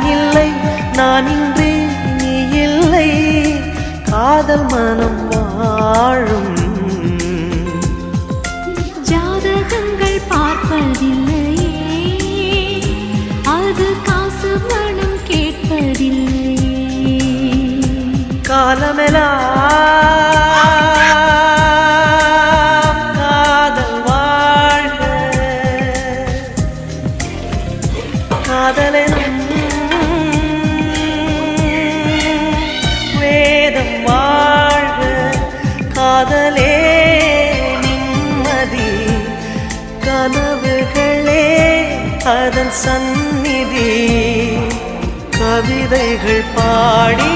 நான் இல்லை, நான் இன்றி நீ இல்லை, காதல் மனம் வாழும். ஜாதகங்கள் பார்ப்பதில்லையே, அது காசு பணம் கேட்பதில்லையே. காலமெல்லாம் காதல் வாழ்க, காதலெனும் வேதம் வாழ்க, காதலே நிம்மதி, கனவுகளே அதன் சந்நிதி, கவிதைகள் பாடி